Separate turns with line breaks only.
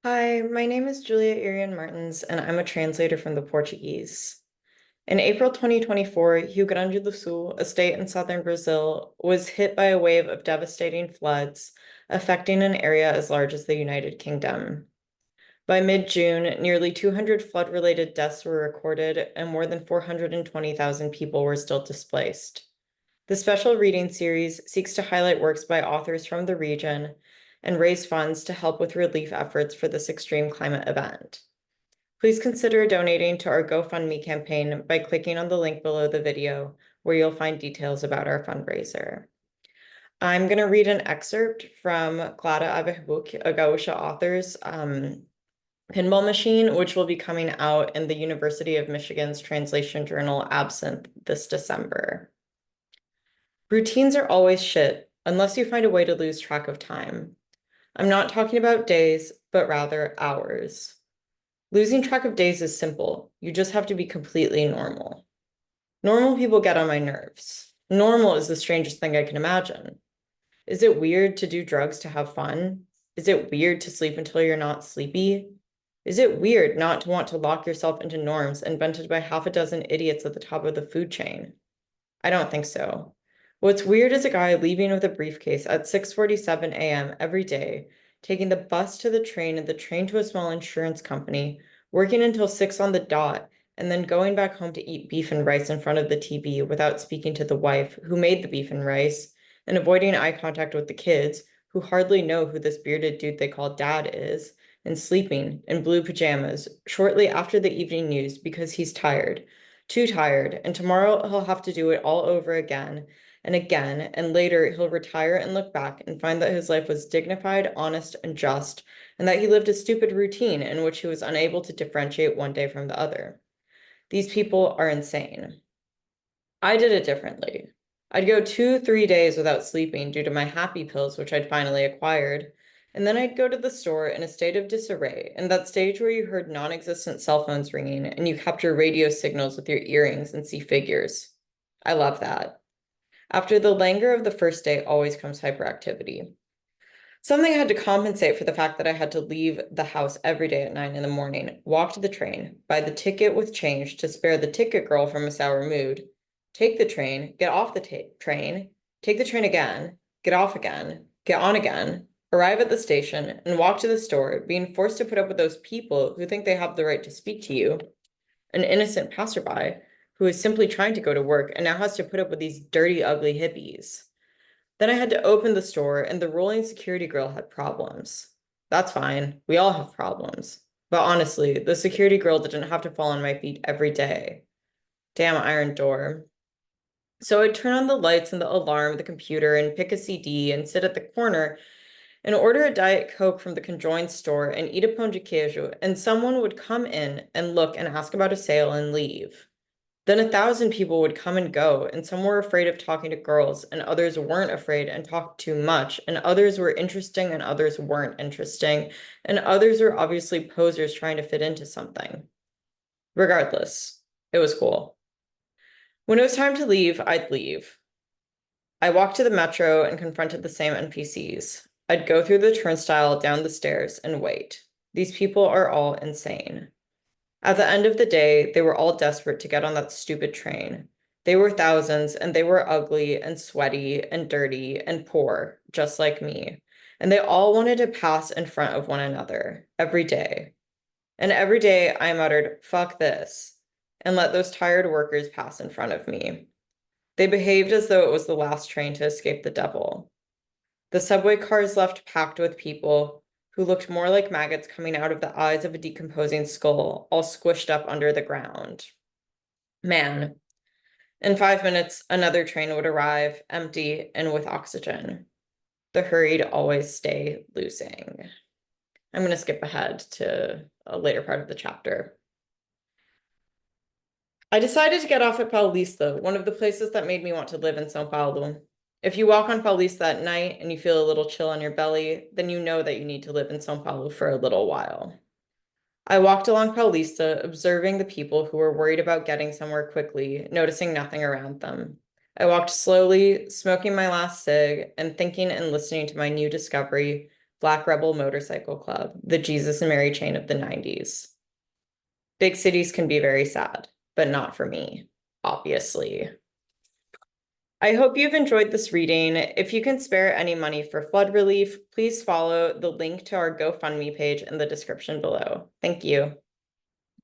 Hi, my name is Júlia Irion Martins, and I'm a translator from the Portuguese. In April 2024, Rio Grande do Sul, a state in southern Brazil, was hit by a wave of devastating floods, affecting an area as large as the United Kingdom. By mid-June, nearly 200 flood-related deaths were recorded, and more than 420,000 people were still displaced. The special reading series seeks to highlight works by authors from the region and raise funds to help with relief efforts for this extreme climate event. Please consider donating to our GoFundMe campaign by clicking on the link below the video, where you'll find details about our fundraiser. I'm going to read an excerpt from Clarah Averbuck, a gaúcha author's Pinball Machine, which will be coming out in the University of Michigan's translation journal Absinthe this December. Routines are always shit, unless you find a way to lose track of time. I'm not talking about days, but rather hours. Losing track of days is simple. You just have to be completely normal. Normal people get on my nerves. Normal is the strangest thing I can imagine. Is it weird to do drugs to have fun? Is it weird to sleep until you're not sleepy? Is it weird not to want to lock yourself into norms invented by half a dozen idiots at the top of the food chain? I don't think so. What's weird is a guy leaving with a briefcase at 6:47 a.m. every day, taking the bus to the train and the train to a small insurance company, working until 6 on the dot, and then going back home to eat beef and rice in front of the TV without speaking to the wife who made the beef and rice, and avoiding eye contact with the kids, who hardly know who this bearded dude they call dad is, and sleeping in blue pajamas shortly after the evening news because he's tired, too tired, and tomorrow he'll have to do it all over again and again, and later he'll retire and look back and find that his life was dignified, honest, and just, and that he lived a stupid routine in which he was unable to differentiate one day from the other. These people are insane. I did it differently. I'd go 2, 3 days without sleeping due to my happy pills, which I'd finally acquired. And then I'd go to the store in a state of disarray, in that stage where you heard non-existent cell phones ringing and you capture radio signals with your earrings and see figures. I love that. After the languor of the first day always comes hyperactivity. Something had to compensate for the fact that I had to leave the house every day at 9 in the morning, walk to the train, buy the ticket with change to spare the ticket girl from a sour mood, take the train, get off the train, take the train again, get off again, get on again, arrive at the station, and walk to the store, being forced to put up with those people who think they have the right to speak to you, an innocent passerby who is simply trying to go to work and now has to put up with these dirty, ugly hippies. Then I had to open the store, and the rolling security girl had problems. That's fine. We all have problems. But honestly, the security girl didn't have to fall on my feet every day. Damn iron door. So I'd turn on the lights and the alarm, the computer, and pick a CD and sit at the corner and order a Diet Coke from the conjoined store and eat a pão de queijo, and someone would come in and look and ask about a sale and leave. Then 1,000 people would come and go, and some were afraid of talking to girls, and others weren't afraid and talked too much, and others were interesting and others weren't interesting, and others were obviously posers trying to fit into something. Regardless, it was cool. When it was time to leave, I'd leave. I walked to the metro and confronted the same NPCs. I'd go through the turnstile, down the stairs, and wait. These people are all insane. At the end of the day, they were all desperate to get on that stupid train. They were thousands, and they were ugly and sweaty and dirty and poor, just like me. And they all wanted to pass in front of one another every day. And every day I muttered, "Fuck this," and let those tired workers pass in front of me. They behaved as though it was the last train to escape the devil. The subway cars left packed with people who looked more like maggots coming out of the eyes of a decomposing skull, all squished up under the ground. Man, in 5 minutes, another train would arrive, empty and with oxygen. The hurried always stay losing. I'm going to skip ahead to a later part of the chapter. I decided to get off at Paulista, one of the places that made me want to live in São Paulo. If you walk on Paulista at night and you feel a little chill on your belly, then you know that you need to live in São Paulo for a little while. I walked along Paulista, observing the people who were worried about getting somewhere quickly, noticing nothing around them. I walked slowly, smoking my last cig, and thinking and listening to my new discovery, Black Rebel Motorcycle Club, the Jesus and Mary chain of the 90s. Big cities can be very sad, but not for me, obviously. I hope you've enjoyed this reading. If you can spare any money for flood relief, please follow the link to our GoFundMe page in the description below. Thank you.